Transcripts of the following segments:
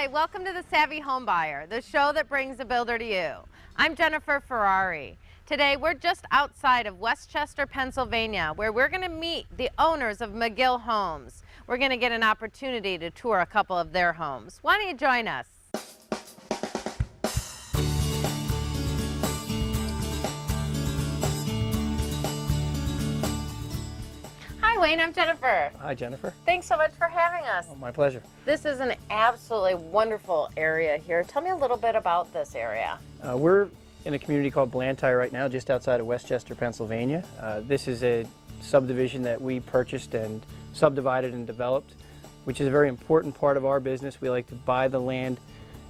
Hi, welcome to the Savvy Homebuyer, the show that brings a builder to you. I'm Jennifer Ferrari. Today we're just outside of Westchester, Pennsylvania, where we're going to meet the owners of Megill Homes. We're going to get an opportunity to tour a couple of their homes. Why don't you join us? Hi Wayne, I'm Jennifer. Hi Jennifer. Thanks so much for having us. Oh, my pleasure. This is an absolutely wonderful area here. Tell me a little bit about this area. We're in a community called Blantyre right now, just outside of Westchester, Pennsylvania. This is a subdivision that we purchased and subdivided and developed, which is a very important part of our business. We like to buy the land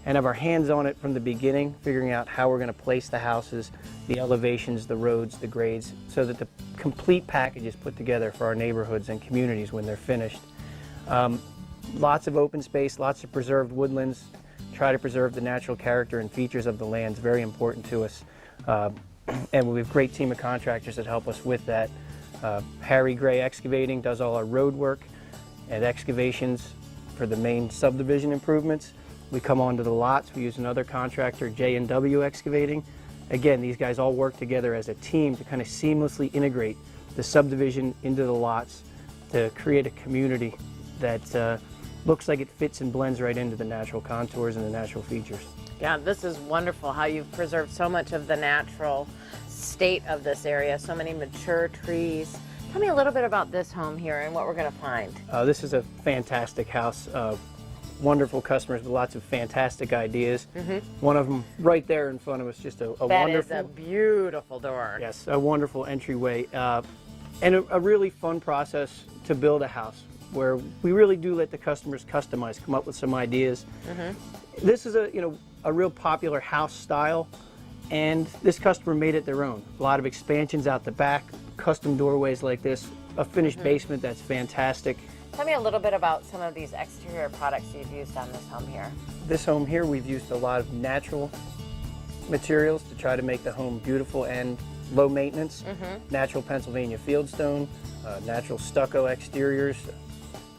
and have our hands on it from the beginning, figuring out how we're going to place the houses, the elevations, the roads, the grades, so that the complete package is put together for our neighborhoods and communities when they're finished. Lots of open space, lots of preserved woodlands. Try to preserve the natural character and features of the land. It's very important to us. And we have a great team of contractors that help us with that. Harry Gray Excavating does all our road work and excavations for the main subdivision improvements. We come onto the lots, we use another contractor, J&W Excavating. Again, these guys all work together as a team to kind of seamlessly integrate the subdivision into the lots to create a community that looks like it fits and blends right into the natural contours and the natural features. Yeah, this is wonderful how you've preserved so much of the natural state of this area, so many mature trees. Tell me a little bit about this home here and what we're going to find. This is a fantastic house. Wonderful customers with lots of fantastic ideas. One of them right there in front of us, just a wonderful... That is a beautiful door. Yes, a wonderful entryway. And a really fun process to build a house where we really do let the customers customize, come up with some ideas. This is a real popular house style, and this customer made it their own. A lot of expansions out the back, custom doorways like this, a finished basement that's fantastic. Tell me a little bit about some of these exterior products you've used on this home here. This home here, we've used a lot of natural materials to try to make the home beautiful and low maintenance. Natural Pennsylvania fieldstone, natural stucco exteriors,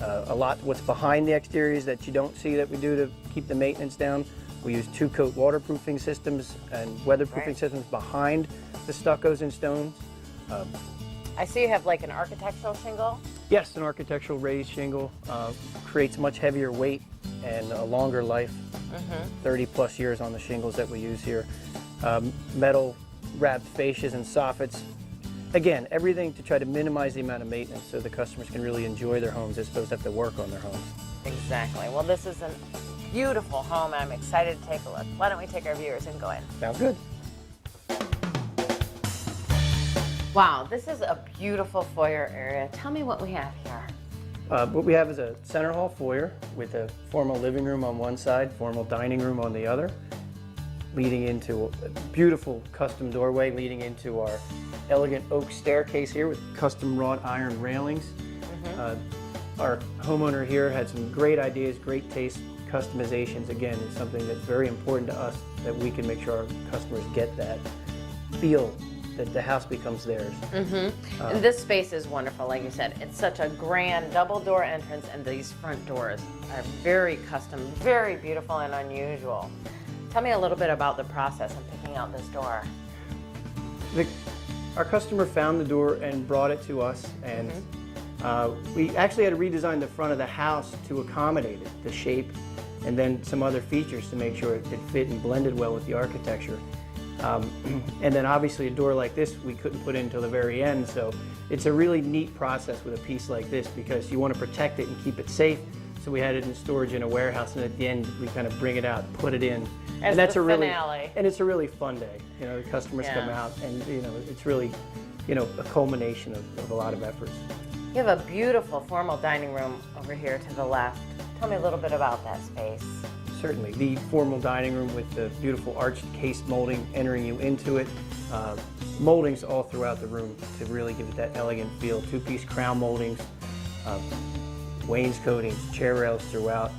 a lot what's behind the exteriors that you don't see that we do to keep the maintenance down. We use two-coat waterproofing systems and weatherproofing systems behind the stuccos and stones. I see you have like an architectural shingle. Yes, an architectural raised shingle creates much heavier weight and a longer life, 30 plus years on the shingles that we use here. Metal wrapped fascias and soffits. Again, everything to try to minimize the amount of maintenance so the customers can really enjoy their homes as opposed to have to work on their homes. Exactly. Well, this is a beautiful home. I'm excited to take a look. Why don't we take our viewers and go in? Sounds good. Wow, this is a beautiful foyer area. Tell me what we have here. What we have is a center hall foyer with a formal living room on one side, formal dining room on the other, leading into a beautiful custom doorway leading into our elegant oak staircase here with custom wrought iron railings. Our homeowner here had some great ideas, great taste, customizations. Again, it's something that's very important to us that we can make sure our customers get that feel that the house becomes theirs. And this space is wonderful, like you said. It's such a grand double door entrance, and these front doors are very custom, very beautiful and unusual. Tell me a little bit about the process of picking out this door. Our customer found the door and brought it to us, and we actually had to redesign the front of the house to accommodate it, the shape, and then some other features to make sure it fit and blended well with the architecture. And then obviously a door like this we couldn't put in until the very end, so it's a really neat process with a piece like this because you want to protect it and keep it safe. So we had it in storage in a warehouse, and at the end we kind of bring it out, put it in. As and that's the a really finale. And it's a really fun day. You know, the customers come out, and it's really, a culmination of a lot of efforts. You have a beautiful formal dining room over here to the left. Tell me a little bit about that space. Certainly. The formal dining room with the beautiful arched case molding entering you into it. Moldings all throughout the room to really give it that elegant feel. Two-piece crown moldings, wainscotings, chair rails throughout.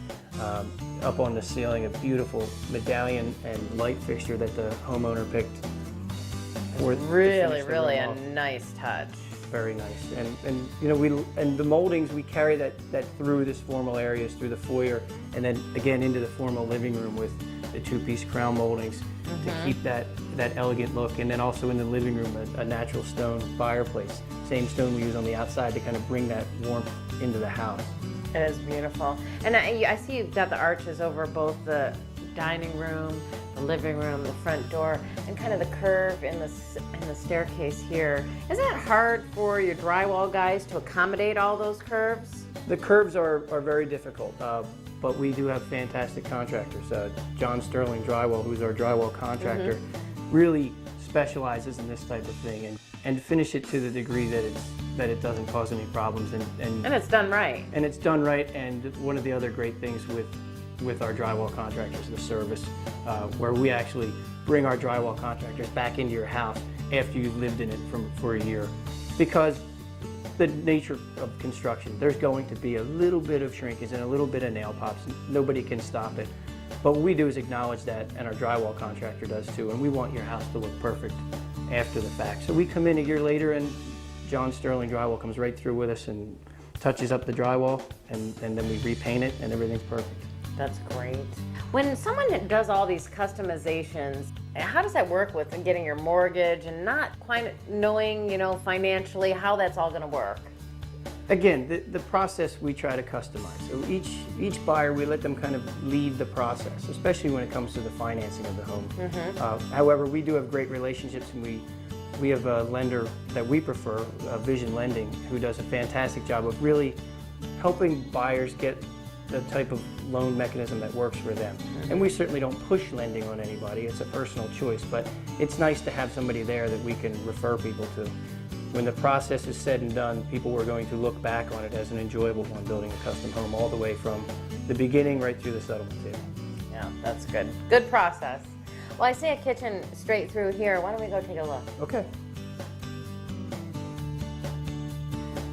Up on the ceiling, a beautiful medallion and light fixture that the homeowner picked. Really a nice touch. very nice. And you know, and the moldings, we carry that through this formal areas, through the foyer, and then again into the formal living room with the two-piece crown moldings to keep that elegant look. And then also in the living room, a natural stone fireplace. Same stone we use on the outside to kind of bring that warmth into the house. It is beautiful. And I see you've got the arches over both the dining room, the living room, the front door, and kind of the curve in the staircase here. Isn't it hard for your drywall guys to accommodate all those curves? The curves are very difficult, but we do have fantastic contractors. John Sterling Drywall, who's our drywall contractor, really specializes in this type of thing and finish it to the degree that it doesn't cause any problems. And it's done right. And it's done right. And one of the other great things with our drywall contractors, the service, where we actually bring our drywall contractors back into your house after you've lived in it for a year. Because the nature of construction, there's going to be a little bit of shrinkage and a little bit of nail pops. Nobody can stop it. But what we do is acknowledge that, and our drywall contractor does too, and we want your house to look perfect after the fact. So we come in a year later and John Sterling Drywall comes right through with us and touches up the drywall, and then we repaint it and everything's perfect. That's great. When someone does all these customizations, how does that work with getting your mortgage and not quite knowing, you know, financially how that's all going to work? Again, the process we try to customize. So each buyer, we let them kind of lead the process, especially when it comes to the financing of the home. However, we do have great relationships, and we have a lender that we prefer, Vision Lending, who does a fantastic job of really helping buyers get the type of loan mechanism that works for them. And we certainly don't push lending on anybody. It's a personal choice, but it's nice to have somebody there that we can refer people to. When the process is said and done, people are going to look back on it as an enjoyable one, building a custom home all the way from the beginning right through the settlement table. Yeah, that's good. Good process. Well, I see a kitchen straight through here. Why don't we go take a look? Okay.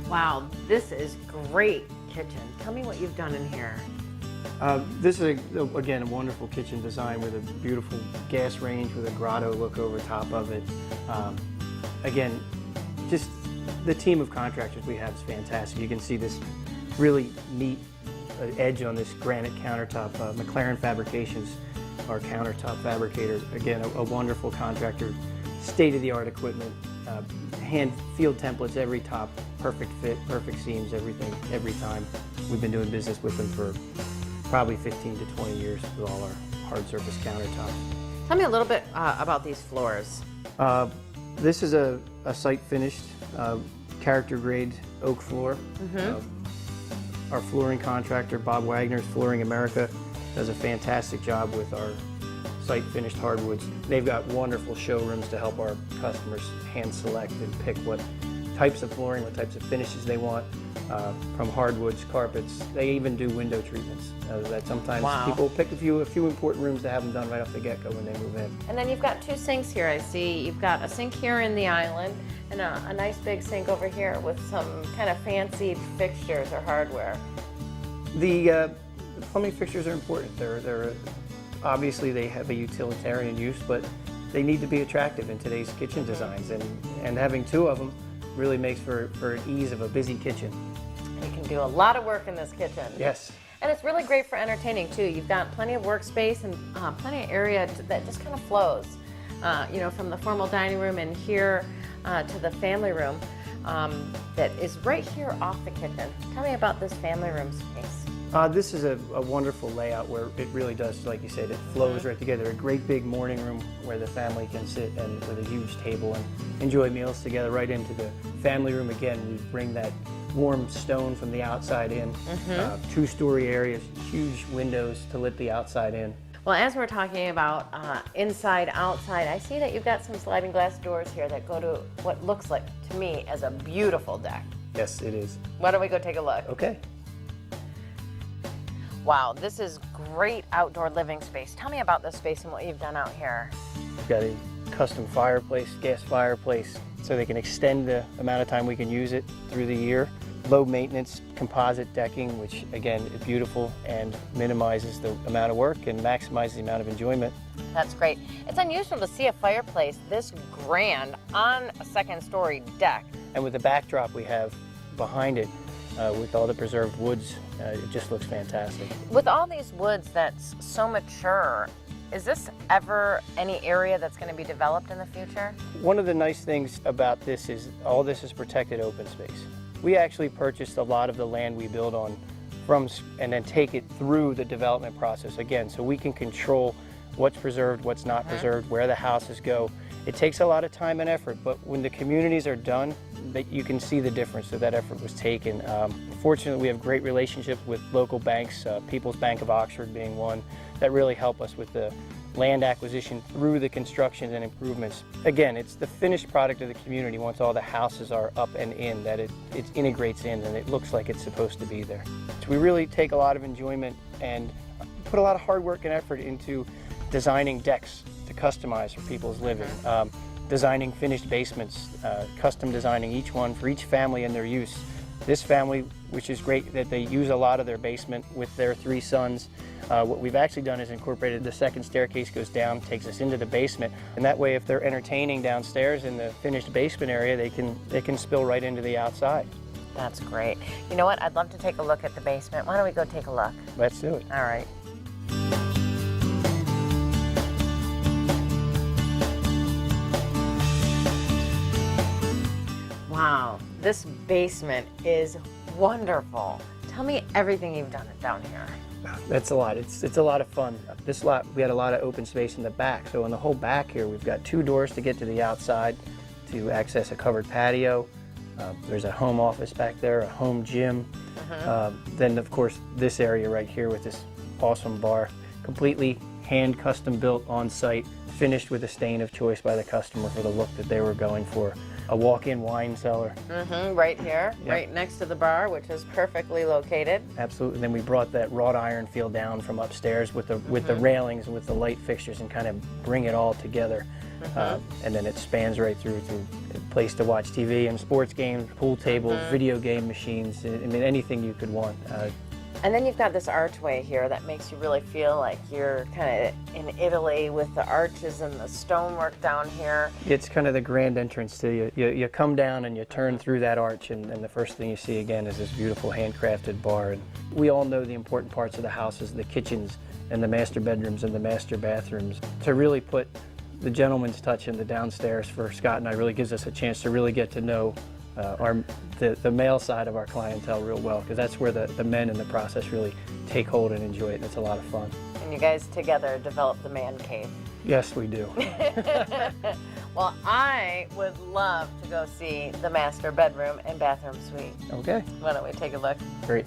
Wow, this is great kitchen. Tell me what you've done in here. This is, again, a wonderful kitchen design with a beautiful gas range with a grotto look over top of it. Again, just the team of contractors we have is fantastic. You can see this really neat edge on this granite countertop. McLaren Fabrications, our countertop fabricator, again, a wonderful contractor, state-of-the-art equipment, hand field templates every top, perfect fit, perfect seams, everything, every time. We've been doing business with them for probably 15 to 20 years with all our hard surface countertops. Tell me a little bit about these floors. This is a site finished character grade oak floor. Our flooring contractor, Bob Wagner's Flooring America, does a fantastic job with our site finished hardwoods. They've got wonderful showrooms to help our customers hand select and pick what types of flooring, what types of finishes they want, from hardwoods, carpets. They even do window treatments. That sometimes people pick a few important rooms to have them done right off the get-go when they move in. And then you've got two sinks here, I see. You've got a sink here in the island and a nice big sink over here with some kind of fancy fixtures or hardware. The plumbing fixtures are important. They're obviously they have a utilitarian use, but they need to be attractive in today's kitchen designs, and having two of them really makes for an ease of a busy kitchen. You can do a lot of work in this kitchen. Yes. And it's really great for entertaining too. You've got plenty of workspace and plenty of area that just kind of flows. You know, from the formal dining room and here to the family room that is right here off the kitchen. Tell me about this family room space. This is a wonderful layout where it really does, like you said, it flows right together. A great big morning room where the family can sit and with a huge table and enjoy meals together. Right into the family room again, we bring that warm stone from the outside in. Two-story areas, huge windows to let the outside in. Well, as we're talking about inside, outside, I see that you've got some sliding glass doors here that go to what looks like, to me, as a beautiful deck. Yes, it is. Why don't we go take a look? Okay. Wow, this is great outdoor living space. Tell me about this space and what you've done out here. We've got a custom fireplace, gas fireplace, so they can extend the amount of time we can use it through the year. Low maintenance composite decking, which again is beautiful and minimizes the amount of work and maximizes the amount of enjoyment. That's great. It's unusual to see a fireplace this grand on a second-story deck. And with the backdrop we have behind it, with all the preserved woods, it just looks fantastic. With all these woods that's so mature, is this ever any area that's going to be developed in the future? One of the nice things about this is all this is protected open space. We actually purchased a lot of the land we build on and then take it through the development process again, so we can control what's preserved, what's not preserved, where the houses go. It takes a lot of time and effort, but when the communities are done, you can see the difference that effort was taken. Fortunately, we have great relationships with local banks, People's Bank of Oxford being one, that really help us with the land acquisition through the construction and improvements. Again, it's the finished product of the community once all the houses are up and in, that it integrates in and it looks like it's supposed to be there. So we really take a lot of enjoyment and put a lot of hard work and effort into designing decks to customize for people's living, designing finished basements, custom designing each one for each family and their use. This family, which is great that they use a lot of their basement with their 3 sons, what we've actually done is incorporated the second staircase goes down, takes us into the basement, and that way if they're entertaining downstairs in the finished basement area, they can spill right into the outside. That's great. You know what? I'd love to take a look at the basement. Why don't we go take a look? Let's do it. All right. Wow, this basement is wonderful. Tell me everything you've done down here. That's a lot. It's a lot of fun. This lot, we had a lot of open space in the back. So in the whole back here, we've got 2 doors to get to the outside to access a covered patio. There's a home office back there, a home gym. Then of course this area right here with this awesome bar, completely hand custom built on site, finished with a stain of choice by the customer for the look that they were going for. A walk-in wine cellar. Right here, Yep. right next to the bar, which is perfectly located. Absolutely. Then we brought that wrought iron feel down from upstairs with the railings and with the light fixtures and kind of bring it all together. And then it spans right through to a place to watch TV and sports games, pool tables, video game machines. I mean, anything you could want. And then you've got this archway here that makes you really feel like you're kind of in Italy with the arches and the stonework down here. It's kind of the grand entrance to you. You come down and you turn through that arch, and the first thing you see again is this beautiful handcrafted bar. And we all know the important parts of the house is the kitchens and the master bedrooms and the master bathrooms. To really put the gentleman's touch in the downstairs for Scott and I really gives us a chance to really get to know the male side of our clientele real well, because that's where the men in the process really take hold and enjoy it, and it's a lot of fun. And you guys together develop the man cave. Yes, we do. Well, I would love to go see the master bedroom and bathroom suite. Okay. Why don't we take a look? Great.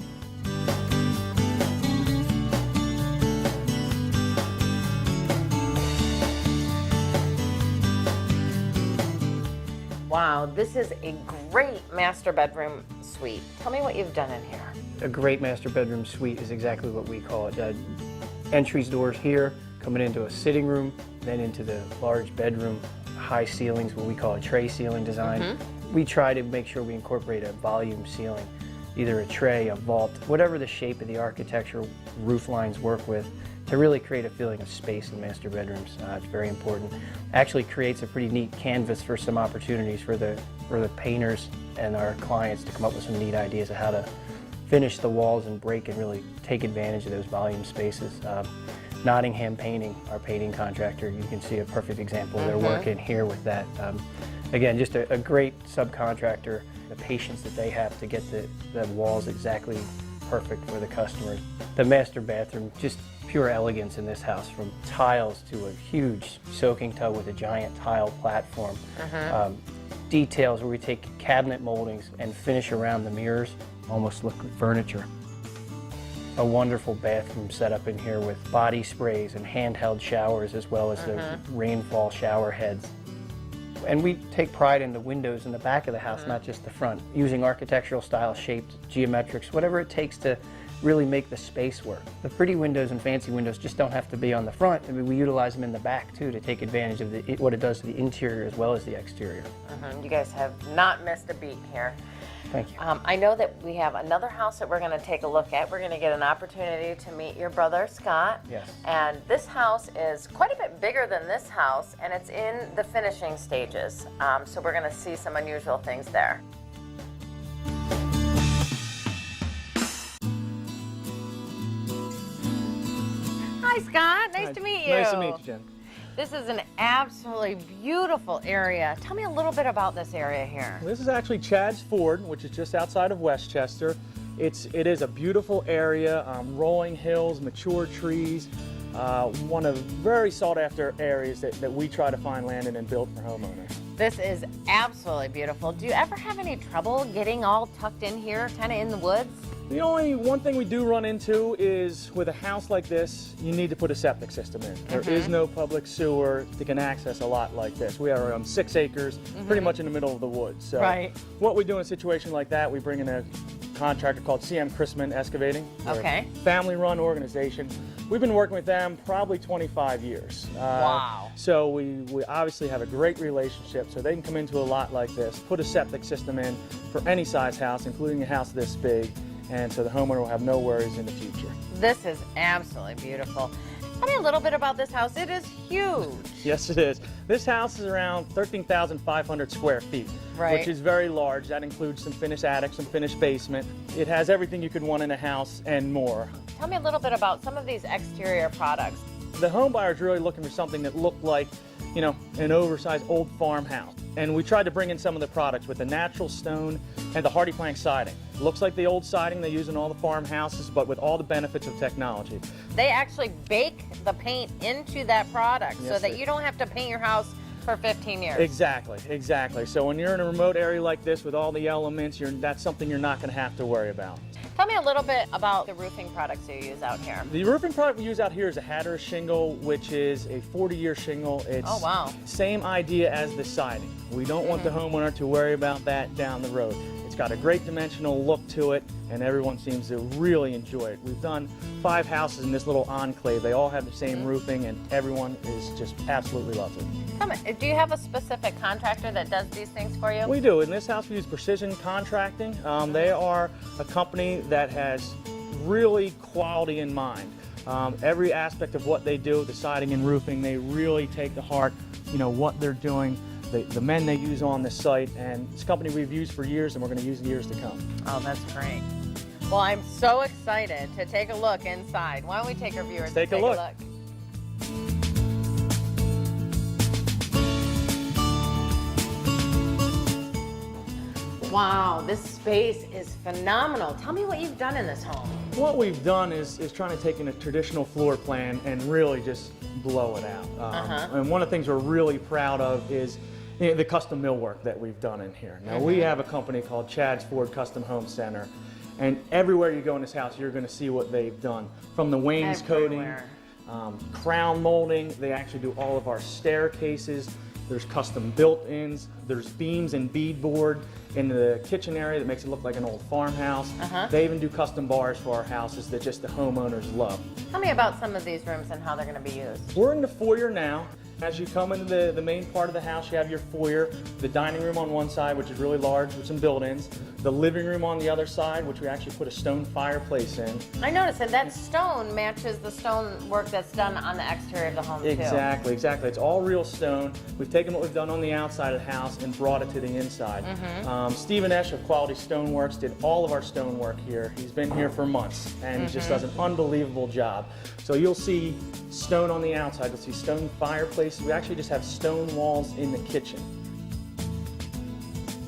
Wow, this is a great master bedroom suite. Tell me what you've done in here. A great master bedroom suite is exactly what we call it. Entries doors here, coming into a sitting room, then into the large bedroom, high ceilings, what we call a tray ceiling design. We try to make sure we incorporate a volume ceiling, either a tray, a vault, whatever the shape of the architecture roof lines work with, to really create a feeling of space in master bedrooms. It's very important. Actually creates a pretty neat canvas for some opportunities for the painters and our clients to come up with some neat ideas of how to finish the walls and break and really take advantage of those volume spaces. Nottingham Painting, our painting contractor, you can see a perfect example of their work in here with that. Again, just a great subcontractor, the patience that they have to get the walls exactly perfect for the customers. The master bathroom, just pure elegance in this house, from tiles to a huge soaking tub with a giant tile platform. Details where we take cabinet moldings and finish around the mirrors, almost look like furniture. A wonderful bathroom setup in here with body sprays and handheld showers, as well as the rainfall shower heads. And we take pride in the windows in the back of the house, not just the front, using architectural style, shaped geometrics, whatever it takes to really make the space work. The pretty windows and fancy windows just don't have to be on the front. I mean, we utilize them in the back too to take advantage of what it does to the interior as well as the exterior. You guys have not missed a beat here. Thank you. I know that we have another house that we're going to take a look at. We're going to get an opportunity to meet your brother, Scott. Yes. And this house is quite a bit bigger than this house, and it's in the finishing stages. So we're going to see some unusual things there. Hi, Scott. Nice to meet you. Nice to meet you, Jen. This is an absolutely beautiful area. Tell me a little bit about this area here. This is actually Chad's Ford, which is just outside of Westchester. It is a beautiful area, rolling hills, mature trees, one of very sought after areas that we try to find land in and build for homeowners. This is absolutely beautiful. Do you ever have any trouble getting all tucked in here, kind of in the woods? The only one thing we do run into is with a house like this, you need to put a septic system in. There is no public sewer that can access a lot like this. We are on 6 acres, pretty much in the middle of the woods. So what we do in a situation like that, we bring in a contractor called CM Chrisman Excavating. Okay. Family-run organization. We've been working with them probably 25 years. Wow. So we obviously have a great relationship, so they can come into a lot like this, put a septic system in for any size house, including a house this big, and so the homeowner will have no worries in the future. This is absolutely beautiful. Tell me a little bit about this house. It is huge. Yes, it is. This house is around 13,500 square feet, which is very large. That includes some finished attic, some finished basement. It has everything you could want in a house and more. Tell me a little bit about some of these exterior products. The home buyer is really looking for something that looked like, you know, an oversized old farmhouse. And we tried to bring in some of the products with the natural stone and the hardy plank siding. Looks like the old siding they use in all the farmhouses, but with all the benefits of technology. They actually bake the paint into that product so that you don't have to paint your house for 15 years. Exactly, exactly. So when you're in a remote area like this with all the elements, that's something you're not going to have to worry about. Tell me a little bit about the roofing products you use out here. The roofing product we use out here is a Hatteras shingle, which is a 40-year shingle. It's same idea as the siding. We don't want the homeowner to worry about that down the road. It's got a great dimensional look to it, and everyone seems to really enjoy it. We've done 5 houses in this little enclave. They all have the same roofing, and everyone is just absolutely loves it. Tell me, do you have a specific contractor that does these things for you? We do. In this house, we use Precision Contracting. They are a company that has really quality in mind. Every aspect of what they do, the siding and roofing, they really take to heart, you know, what they're doing. The men they use on the site, and it's a company we've used for years and we're going to use years to come. Oh, that's great. Well, I'm so excited to take a look inside. Why don't we take our viewers Take a look. Wow, this space is phenomenal. Tell me what you've done in this home. What we've done is trying to take in a traditional floor plan and really just blow it out. And one of the things we're really proud of is the custom millwork that we've done in here. Now we have a company called Chad's Ford Custom Home Center, and everywhere you go in this house you're going to see what they've done. From the wainscoting, crown molding, they actually do all of our staircases. There's custom built-ins, there's beams and beadboard in the kitchen area that makes it look like an old farmhouse. They even do custom bars for our houses that just the homeowners love. Tell me about some of these rooms and how they're going to be used. We're in the foyer now. As you come into the main part of the house, you have your foyer, the dining room on one side, which is really large with some built-ins, the living room on the other side, which we actually put a stone fireplace in. I noticed that that stone matches the stone work that's done on the exterior of the home, Exactly, exactly. It's all real stone. We've taken what we've done on the outside of the house and brought it to the inside. Stephen Esch of Quality Stoneworks did all of our stonework here. He's been here for months, and he just does an unbelievable job. So you'll see stone on the outside, you'll see stone fireplace. We actually just have stone walls in the kitchen.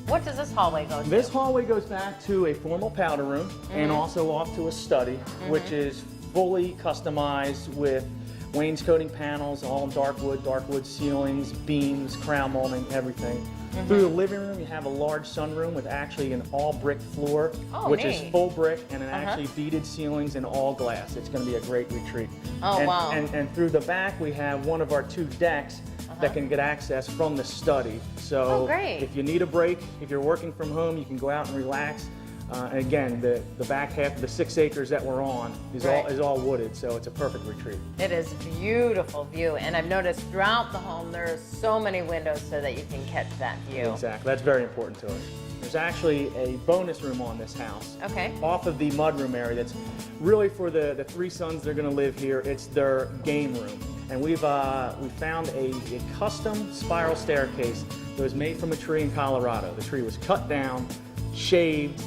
What does this hallway go to? This hallway goes back to a formal powder room and also off to a study, which is fully customized with wainscoting panels, all dark wood ceilings, beams, crown molding, everything. Through the living room, you have a large sunroom with actually an all brick floor, which is full brick, and an actually beaded ceilings and all glass. It's going to be a great retreat. And through the back, we have one of our 2 decks that can get access from the study. So if you need a break, if you're working from home, you can go out and relax. And again, the back half of the 6 acres that we're on is all wooded, so it's a perfect retreat. It is a beautiful view, and I've noticed throughout the home there are so many windows so that you can catch that view. Exactly, that's very important to us. There's actually a bonus room on this house. Okay. Off of the mudroom area that's really for the three sons that are going to live here. It's their game room. And we found a custom spiral staircase that was made from a tree in Colorado. The tree was cut down, shaved,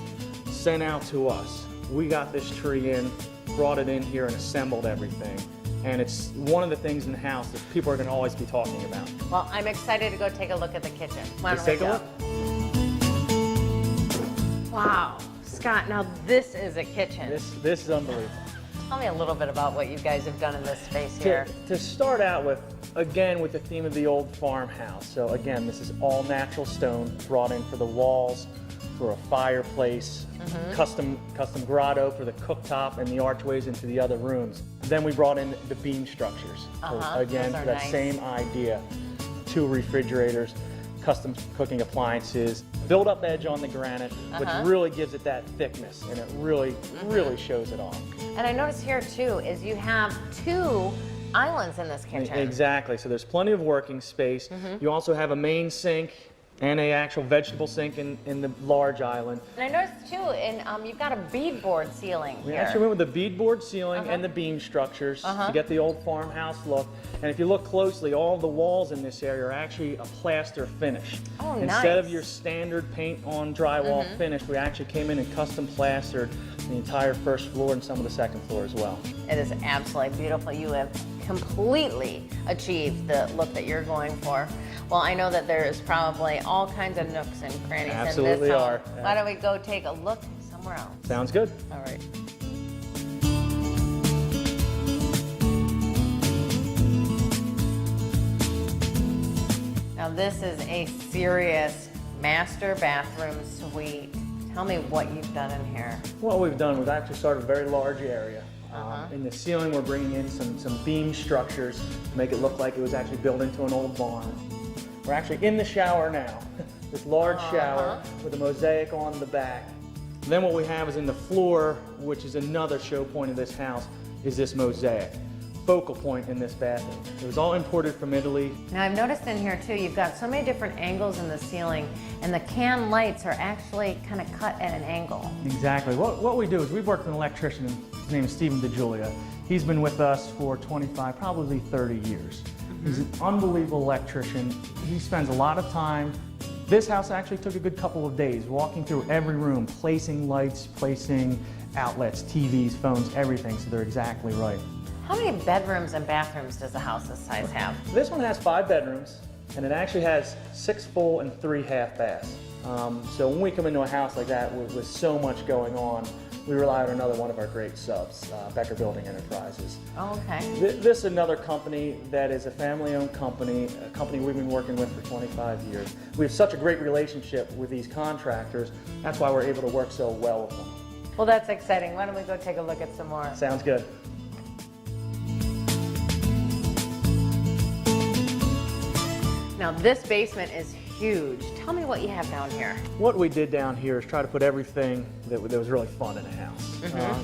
sent out to us. We got this tree in, brought it in here and assembled everything. And it's one of the things in the house that people are going to always be talking about. Well, I'm excited to go take a look at the kitchen. Why Let's don't we take a go? look. Wow, Scott, now this is a kitchen. This is unbelievable. Tell me a little bit about what you guys have done in this space here. To start out with, again, with the theme of the old farmhouse. So again, this is all natural stone brought in for the walls, for a fireplace, custom grotto for the cooktop and the archways into the other rooms. Then we brought in the beam structures. So again, Those are that nice. same idea. 2 refrigerators, custom cooking appliances, build-up edge on the granite, which really gives it that thickness, and it really shows it off. And I notice here too is you have 2 islands in this kitchen. Exactly. So there's plenty of working space. You also have a main sink and a actual vegetable sink in the large island. And I noticed too, you've got a beadboard ceiling We here. actually went with the beadboard ceiling and the beam structures to get the old farmhouse look. And if you look closely, all the walls in this area are actually a plaster finish. Oh, Instead of nice. your standard paint on drywall finish, we actually came in and custom plastered the entire first floor and some of the second floor as well. It is absolutely beautiful. You have completely achieved the look that you're going for. Well, I know that there is probably all kinds of nooks and crannies Absolutely in this home. are. Why don't we go take a look somewhere else? Sounds good. All right. Now this is a serious master bathroom suite. Tell me what you've done in here. What we've done, we've actually started a very large area. In the ceiling, we're bringing in some beam structures to make it look like it was actually built into an old barn. We're actually in the shower now, this large shower with a mosaic on the back. Then what we have is in the floor, which is another show point of this house, is this mosaic. Focal point in this bathroom. It was all imported from Italy. Now I've noticed in here too, you've got so many different angles in the ceiling, and the can lights are actually kind of cut at an angle. Exactly. What we do is we've worked with an electrician, his name is Stephen DeGiulia. He's been with us for 25, probably 30 years. He's an unbelievable electrician. He spends a lot of time. This house actually took a good couple of days, walking through every room, placing lights, placing outlets, TVs, phones, everything, so they're exactly right. How many bedrooms and bathrooms does a house this size have? This one has 5 bedrooms, and it actually has 6 full and 3 half baths. So when we come into a house like that with so much going on, we rely on another one of our great subs, Becker Building Enterprises. Oh, okay. This is another company that is a family-owned company, a company we've been working with for 25 years. We have such a great relationship with these contractors. That's why we're able to work so well with them. Well, that's exciting. Why don't we go take a look at some more? Sounds good. Now this basement is huge. Tell me what you have down here. What we did down here is try to put everything that was really fun in a house.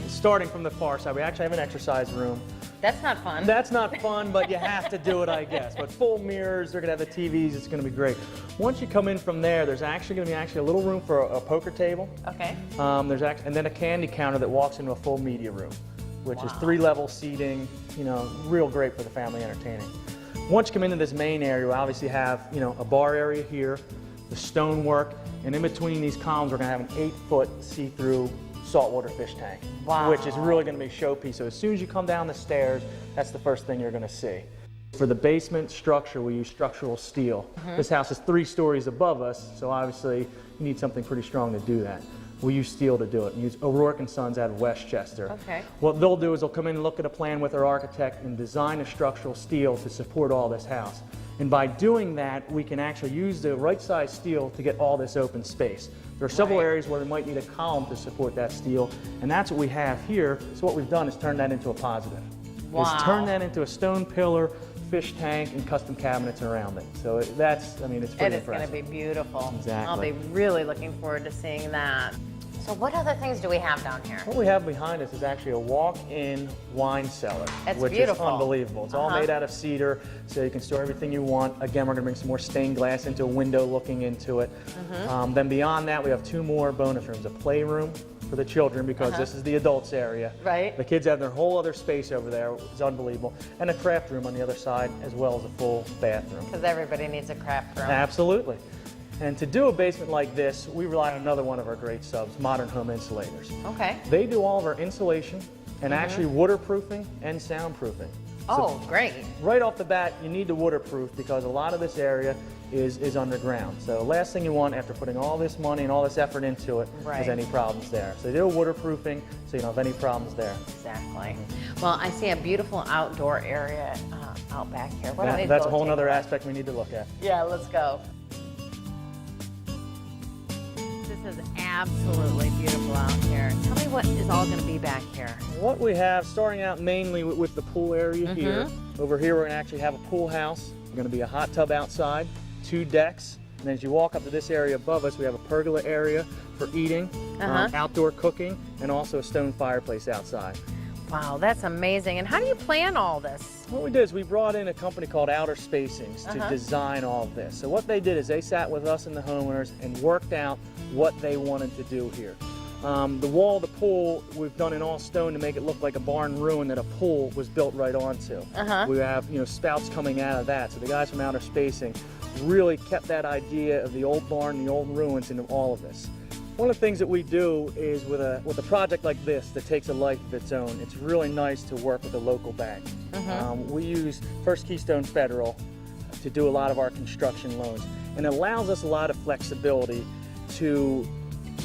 Starting from the far side, we actually have an exercise room. That's not fun. That's not fun, but you have to do it, I guess. But full mirrors, they're gonna have the TVs, it's gonna be great. Once you come in from there, there's actually gonna be a little room for a poker table. Okay. And then a candy counter that walks into a full media room, which is 3-level seating, real great for the family entertaining. Once you come into this main area, we obviously have, a bar area here, the stonework, and in between these columns, we're gonna have an 8-foot see-through saltwater fish tank, which is really gonna be a showpiece. So as soon as you come down the stairs, that's the first thing you're gonna see. For the basement structure, we use structural steel. This house is 3 stories above us, so obviously you need something pretty strong to do that. We use steel to do it. We use O'Rourke & Sons out of Westchester. Okay. What they'll do is they'll come in and look at a plan with our architect and design a structural steel to support all this house. And by doing that, we can actually use the right size steel to get all this open space. There are several areas where we might need a column to support that steel, and that's what we have here. So what we've done is turn that into a positive. Wow. Is turn that into a stone pillar, fish tank, and custom cabinets around it. So it's pretty It is going to impressive. be beautiful. Exactly. I'll be really looking forward to seeing that. So what other things do we have down here? What we have behind us is actually a walk-in wine cellar, It's which beautiful. is unbelievable. It's all made out of cedar, so you can store everything you want. Again, we're going to bring some more stained glass into a window looking into it. Then beyond that, we have 2 more bonus rooms, a playroom for the children, because this is the adults area. Right. The kids have their whole other space over there, which is unbelievable. And a craft room on the other side, as well as a full bathroom. Because everybody needs a craft room. Absolutely. And to do a basement like this, we rely on another one of our great subs, Modern Home Insulators. Okay. They do all of our insulation and actually waterproofing and soundproofing. Oh, great. Right off the bat, you need to waterproof because a lot of this area is underground. So last thing you want after putting all this money and all this effort into it is any problems there. So they do waterproofing so you don't have any problems there. Exactly. Well, I see a beautiful outdoor area out back here. Why don't we That's go a whole take other look? aspect we need to look at. Yeah, let's go. This is absolutely beautiful out here. Tell me what is all going to be back here. What we have, starting out mainly with the pool area here. Over here, we're going to actually have a pool house. We're going to be a hot tub outside, 2 decks. And as you walk up to this area above us, we have a pergola area for eating, outdoor cooking, and also a stone fireplace outside. Wow, that's amazing. And how do you plan all this? What we did is we brought in a company called Outer Spacings to design all of this. So what they did is they sat with us and the homeowners and worked out what they wanted to do here. The wall of the pool we've done in all stone to make it look like a barn ruin that a pool was built right onto. We have spouts coming out of that. So the guys from Outer Spacing really kept that idea of the old barn, the old ruins into all of this. One of the things that we do is with a project like this that takes a life of its own, it's really nice to work with a local bank. We use First Keystone Federal to do a lot of our construction loans, and it allows us a lot of flexibility to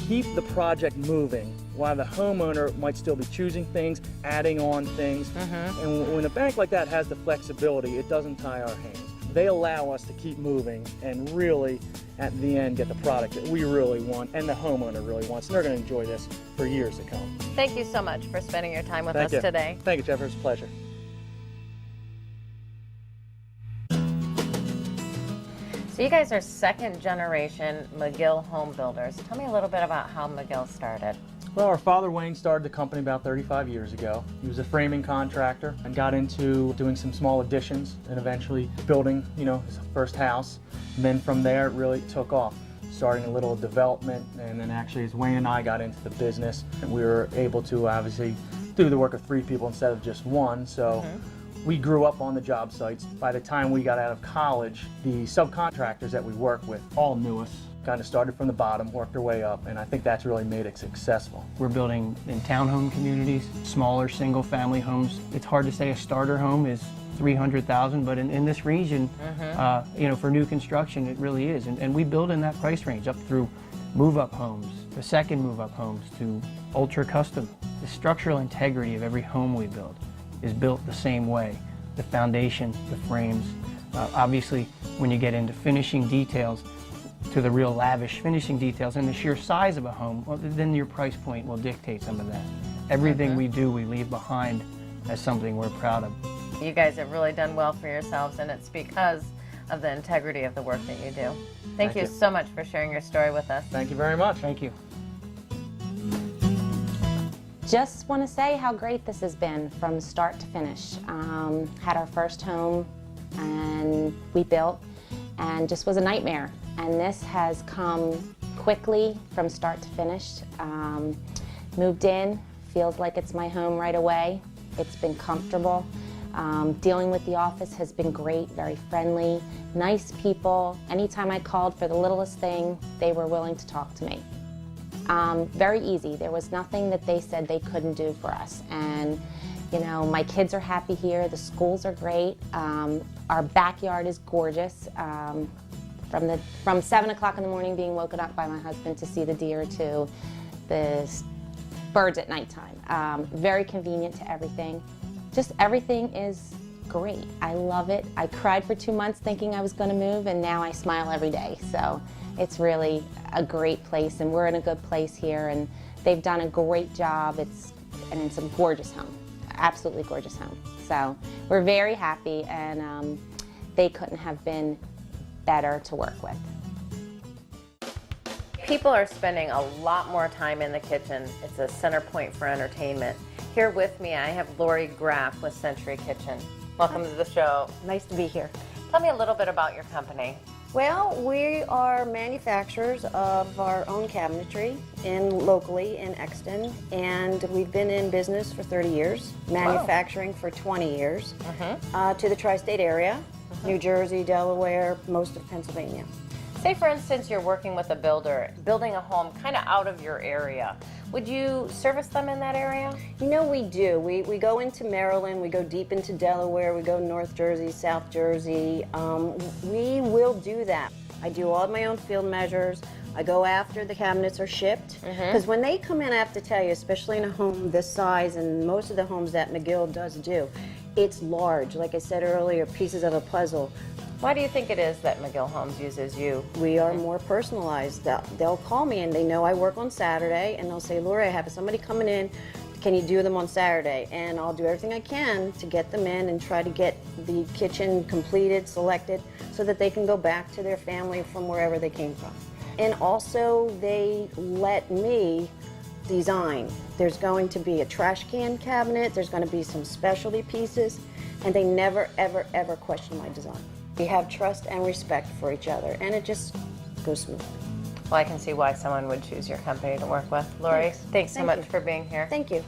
keep the project moving while the homeowner might still be choosing things, adding on things. And when a bank like that has the flexibility, it doesn't tie our hands. They allow us to keep moving and really, at the end, get the product that we really want and the homeowner really wants. And they're going to enjoy this for years to come. Thank you so much for spending your time with us Thank you. today. Thank you, Jennifer. It's a pleasure. So you guys are second generation Megill home builders. Tell me a little bit about how Megill started. Well, our father Wayne started the company about 35 years ago. He was a framing contractor and got into doing some small additions and eventually building, his first house. And then from there, it really took off, starting a little development. And then actually, as Wayne and I got into the business, we were able to obviously do the work of 3 people instead of just 1. So we grew up on the job sites. By the time we got out of college, the subcontractors that we work with all knew us. Kind of started from the bottom, worked our way up, and I think that's really made it successful. We're building in townhome communities, smaller single-family homes. It's hard to say a starter home is $300,000, but in this region, for new construction, it really is. And we build in that price range up through move-up homes, the second move-up homes to ultra-custom. The structural integrity of every home we build is built the same way. The foundation, the frames. Obviously, when you get into finishing details, to the real lavish finishing details and the sheer size of a home, well, then your price point will dictate some of that. Everything we do, we leave behind as something we're proud of. You guys have really done well for yourselves, and it's because of the integrity of the work that you do. Thank you so much for sharing your story with us. Thank you very much. Thank you. Just want to say how great this has been from start to finish. Had our first home and we built, and just was a nightmare. And this has come quickly from start to finish. Moved in, feels like it's my home right away. It's been comfortable. Dealing with the office has been great, very friendly, nice people. Anytime I called for the littlest thing, they were willing to talk to me. Very easy. There was nothing that they said they couldn't do for us. And my kids are happy here. The schools are great. Our backyard is gorgeous. From 7 o'clock in the morning being woken up by my husband to see the deer to the birds at nighttime. Very convenient to everything. Just everything is great. I love it. I cried for 2 months thinking I was going to move, and now I smile every day. So it's really a great place, and we're in a good place here, and they've done a great job. It's a gorgeous home, absolutely gorgeous home. So we're very happy, and they couldn't have been better to work with. People are spending a lot more time in the kitchen. It's a center point for entertainment. Here with me, I have Lori Graff with Century Kitchen. Welcome to the show. Nice to be here. Tell me a little bit about your company. Well, we are manufacturers of our own cabinetry locally in Exton, and we've been in business for 30 years, manufacturing for 20 years, to the tri-state area, New Jersey, Delaware, most of Pennsylvania. Say, for instance, you're working with a builder, building a home kind of out of your area. Would you service them in that area? You know, we do. We go into Maryland, we go deep into Delaware, we go North Jersey, South Jersey. We will do that. I do all of my own field measures. I go after the cabinets are shipped. Because when they come in, I have to tell you, especially in a home this size, and most of the homes that Megill does do, it's large. Like I said earlier, pieces of a puzzle. Why do you think it is that Megill Homes uses you? We are more personalized. They'll call me and they know I work on Saturday, and they'll say, Lori, I have somebody coming in. Can you do them on Saturday? And I'll do everything I can to get them in and try to get the kitchen completed, selected, so that they can go back to their family from wherever they came from. And also, they let me design. There's going to be a trash can cabinet, there's going to be some specialty pieces, and they never, ever, ever question my design. We have trust and respect for each other, and it just goes smooth. Well, I can see why someone would choose your company to work with. Lori, thanks so much for being here. Thank you.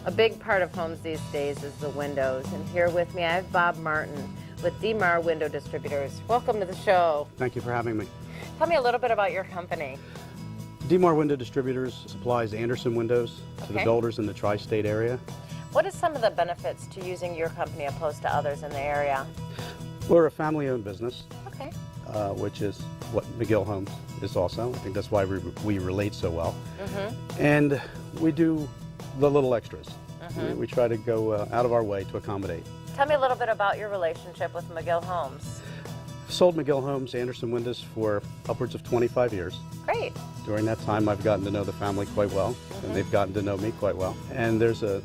A big part of homes these days is the windows, and here with me I have Bob Martin with DMAR Window Distributors. Welcome to the show. Thank you for having me. Tell me a little bit about your company. DMAR Window Distributors supplies Anderson windows to the builders in the tri-state area. What is some of the benefits to using your company opposed to others in the area? We're a family-owned business, Okay. which is what Megill Homes is also. I think that's why we relate so well. And we do the little extras. We try to go out of our way to accommodate. Tell me a little bit about your relationship with Megill Homes. Sold Megill Homes Anderson windows for upwards of 25 years. Great. During that time, I've gotten to know the family quite well, and they've gotten to know me quite well. And there's a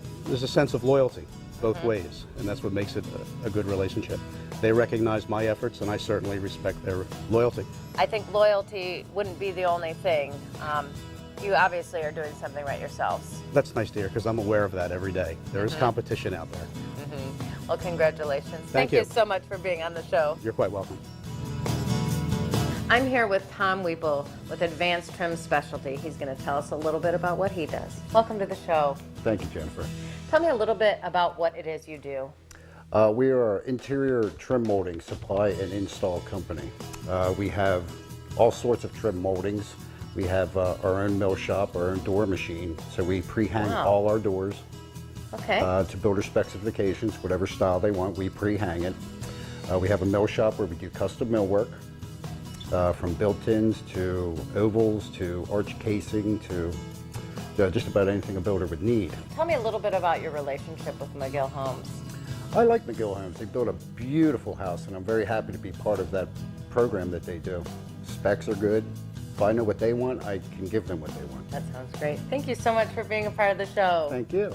sense of loyalty both ways, and that's what makes it a good relationship. They recognize my efforts, and I certainly respect their loyalty. I think loyalty wouldn't be the only thing. You obviously are doing something right yourselves. That's nice to hear, because I'm aware of that every day. There is competition out there. Well, congratulations. Thank you you so much for being on the show. You're quite welcome. I'm here with Tom Weeple with Advanced Trim Specialty. He's going to tell us a little bit about what he does. Welcome to the show. Thank you, Jennifer. Tell me a little bit about what it is you do. We are an interior trim molding supply and install company. We have all sorts of trim moldings. We have our own mill shop, our own door machine. So we pre-hang all our doors to builder specifications, whatever style they want, we pre-hang it. We have a mill shop where we do custom millwork. From built-ins to ovals to arch casing to just about anything a builder would need. Tell me a little bit about your relationship with Megill Homes. I like Megill Homes. They built a beautiful house, and I'm very happy to be part of that program that they do. Specs are good. If I know what they want, I can give them what they want. That sounds great. Thank you so much for being a part of the show. Thank you.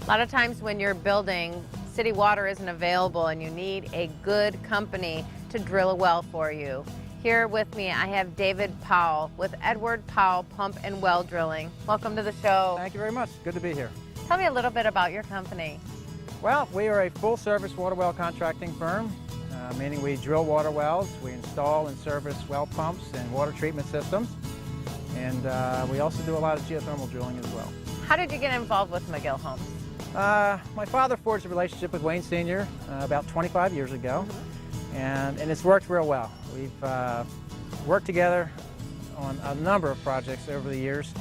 A lot of times when you're building, city water isn't available and you need a good company to drill a well for you. Here with me, I have David Powell with Edward Powell Pump and Well Drilling. Welcome to the show. Thank you very much. Good to be here. Tell me a little bit about your company. Well, we are a full-service water well contracting firm, meaning we drill water wells, we install and service well pumps and water treatment systems, and we also do a lot of geothermal drilling as well. How did you get involved with Megill Homes? My father forged a relationship with Wayne Sr. About 25 years ago, and it's worked real well. We've worked together on a number of projects over the years,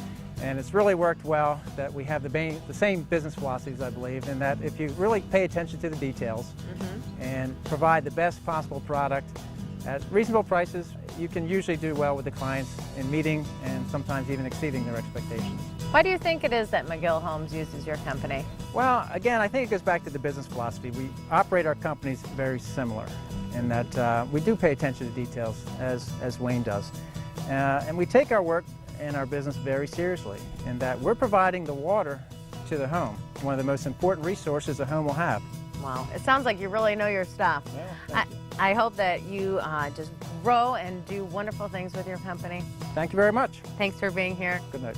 and it's really worked well that we have the same business philosophies, I believe, in that if you really pay attention to the details and provide the best possible product at reasonable prices, you can usually do well with the clients in meeting and sometimes even exceeding their expectations. Why do you think it is that Megill Homes uses your company? Well, again, I think it goes back to the business philosophy. We operate our companies very similar in that we do pay attention to details, as Wayne does. And we take our work and our business very seriously in that we're providing the water to the home, one of the most important resources a home will have. Wow, it sounds like you really know your stuff. Yeah, thank you. I hope that you just grow and do wonderful things with your company. Thank you very much. Thanks for being here. Good night.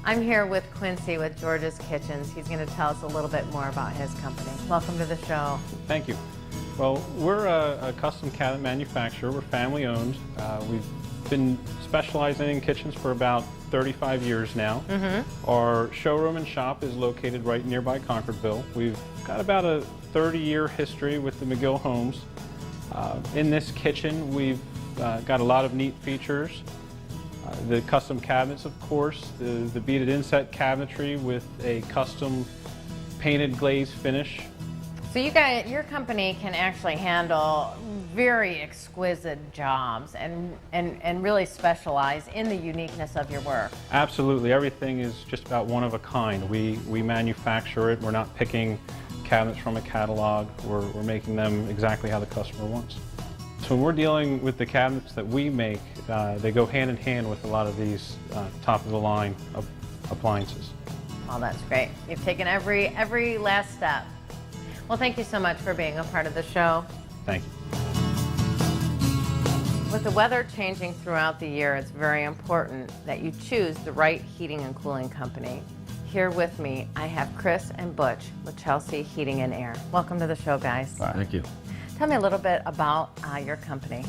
I'm here with Quincy with George's Kitchens. He's going to tell us a little bit more about his company. Welcome to the show. Thank you. Well, we're a custom cabinet manufacturer. We're family owned. We've been specializing in kitchens for about 35 years now. Our showroom and shop is located right nearby Concordville. We've got about a 30-year history with the Megill homes. In this kitchen, we've got a lot of neat features. The custom cabinets, of course, the beaded inset cabinetry with a custom painted glaze finish. So your company can actually handle very exquisite jobs and really specialize in the uniqueness of your work. Absolutely, everything is just about one of a kind. We manufacture it. We're not picking cabinets from a catalog. We're making them exactly how the customer wants. So when we're dealing with the cabinets that we make, they go hand in hand with a lot of these top-of-the-line appliances. Oh, that's great. You've taken every last step. Well, thank you so much for being a part of the show. Thank you. With the weather changing throughout the year, it's very important that you choose the right heating and cooling company. Here with me, I have Chris and Butch with Chelsea Heating and Air. Welcome to the show, guys. Thank you. Tell me a little bit about your company.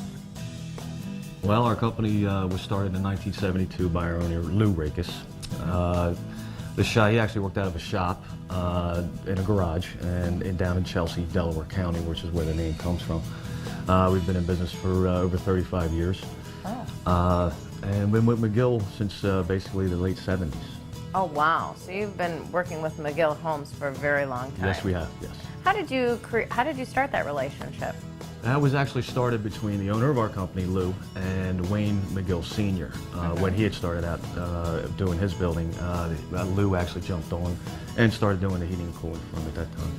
Well, our company was started in 1972 by our owner, Lou Rakes. He actually worked out of a shop in a garage and down in Chelsea, Delaware County, which is where the name comes from. We've been in business for over 35 years. Oh. And been with Megill since basically the late 70s. Oh, wow. So you've been working with Megill Homes for a very long time. Yes, we have, yes. How did you start that relationship? That was actually started between the owner of our company, Lou, and Wayne Megill Sr. When he had started out doing his building, Lou actually jumped on and started doing the heating and cooling for him at that time.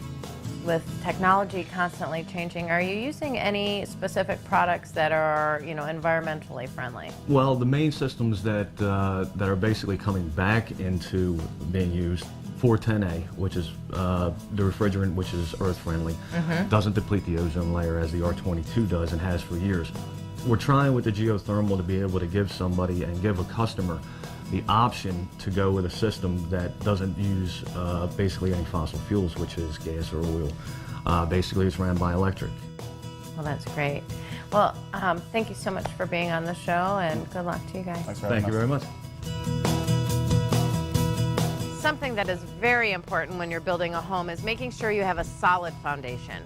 With technology constantly changing, are you using any specific products that are, environmentally friendly? Well, the main systems that are basically coming back into being used, 410A, which is the refrigerant, which is earth friendly, doesn't deplete the ozone layer as the R22 does and has for years. We're trying with the geothermal to be able to give somebody and give a customer the option to go with a system that doesn't use basically any fossil fuels, which is gas or oil. Basically, it's ran by electric. Well, that's great. Well, thank you so much for being on the show, and good luck to you guys. Thank you very much. Something that is very important when you're building a home is making sure you have a solid foundation.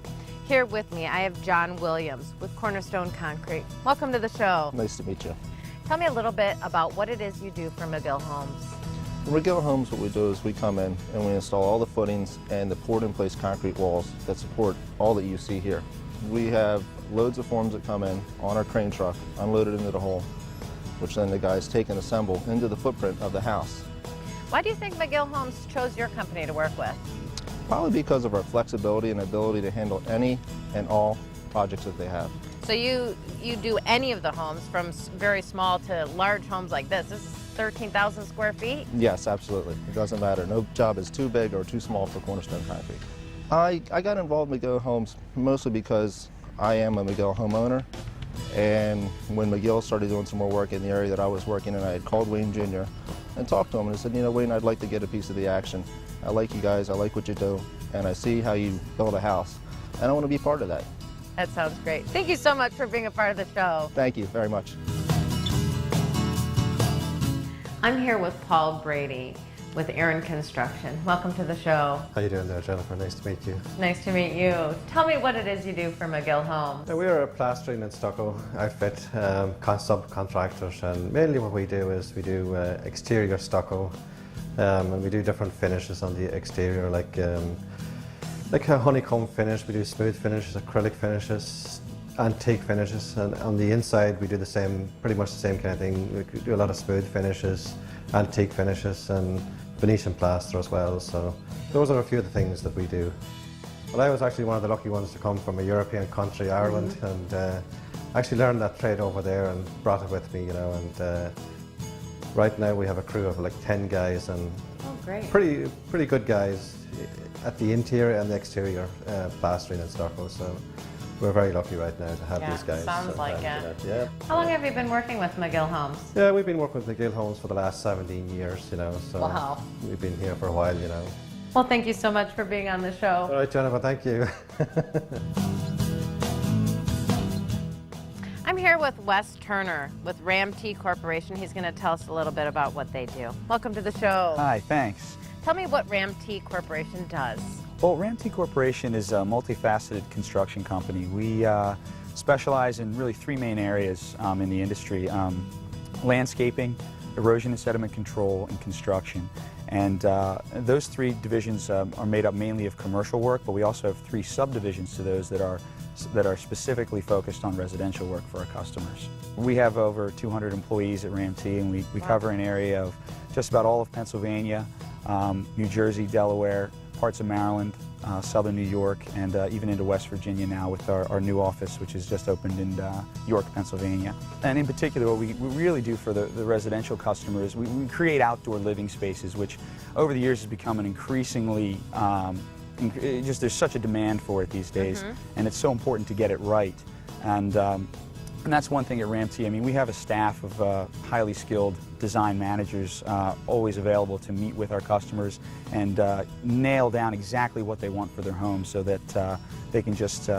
Here with me, I have John Williams with Cornerstone Concrete. Welcome to the show. Nice to meet you. Tell me a little bit about what it is you do for Megill Homes. For Megill Homes, what we do is we come in and we install all the footings and the poured-in-place concrete walls that support all that you see here. We have loads of forms that come in on our crane truck, unloaded into the hole, which then the guys take and assemble into the footprint of the house. Why do you think Megill Homes chose your company to work with? Probably because of our flexibility and ability to handle any and all projects that they have. So you do any of the homes, from very small to large homes like this. This is 13,000 square feet? Yes, absolutely. It doesn't matter. No job is too big or too small for Cornerstone Concrete. I got involved in Megill Homes mostly because I am a Megill homeowner, and when Megill started doing some more work in the area that I was working in, I had called Wayne Jr. and talked to him and I said, Wayne, I'd like to get a piece of the action. I like you guys, I like what you do, and I see how you build a house, and I want to be part of that. That sounds great. Thank you so much for being a part of the show. Thank you very much. I'm here with Paul Brady with Aaron Construction. Welcome to the show. How you doing there, Jennifer? Nice to meet you. Nice to meet you. Tell me what it is you do for Megill Homes. We are a plastering and stucco outfit, subcontractors, and mainly what we do is we do exterior stucco, and we do different finishes on the exterior, like a honeycomb finish. We do smooth finishes, acrylic finishes, antique finishes, and on the inside we do the same, pretty much the same kind of thing. We do a lot of smooth finishes, antique finishes, and Venetian plaster as well. So those are a few of the things that we do. Well, I was actually one of the lucky ones to come from a European country, Ireland, and actually learned that trade over there and brought it with me, and right now we have a crew of like 10 guys, and oh, great. pretty good guys. at the interior and the exterior plastering and stucco. So we're very lucky right now to have these guys. Sounds like it. Yeah. How long have you been working with Megill Homes? Yeah, we've been working with Megill Homes for the last 17 years, you know, so Wow. we've been here for a while, you know. Well, thank you so much for being on the show. All right, Jennifer, thank you. I'm here with Wes Turner with RAM-T Corporation. He's going to tell us a little bit about what they do. Welcome to the show. Hi, thanks. Tell me what RAM-T Corporation does. Well, RAM-T Corporation is a multifaceted construction company. We specialize in really three main areas in the industry: landscaping, erosion and sediment control, and construction. And those three divisions are made up mainly of commercial work, but we also have three subdivisions to those that are specifically focused on residential work for our customers. We have over 200 employees at RAM-T, and we cover an area of just about all of Pennsylvania, New Jersey, Delaware, parts of Maryland, southern New York, and even into West Virginia now with our new office, which has just opened in York, Pennsylvania. And in particular, what we really do for the residential customers, we create outdoor living spaces, which over the years has become an increasingly, there's such a demand for it these days, and it's so important to get it right. And that's one thing at RAM-T. I mean, we have a staff of highly skilled design managers always available to meet with our customers and nail down exactly what they want for their home so that they can just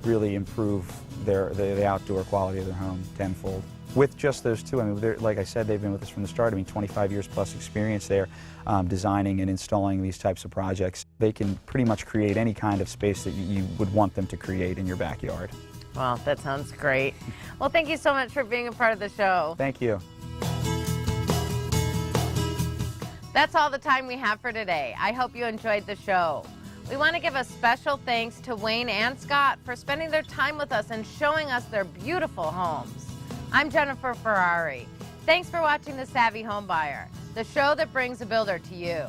really improve the outdoor quality of their home tenfold. With just those two, I mean, like I said, they've been with us from the start. I mean, 25 years plus experience there designing and installing these types of projects. They can pretty much create any kind of space that you would want them to create in your backyard. Well, that sounds great. Well, thank you so much for being a part of the show. Thank you. That's all the time we have for today. I hope you enjoyed the show. We want to give a special thanks to Wayne and Scott for spending their time with us and showing us their beautiful homes. I'm Jennifer Ferrari. Thanks for watching The Savvy Homebuyer, the show that brings a builder to you.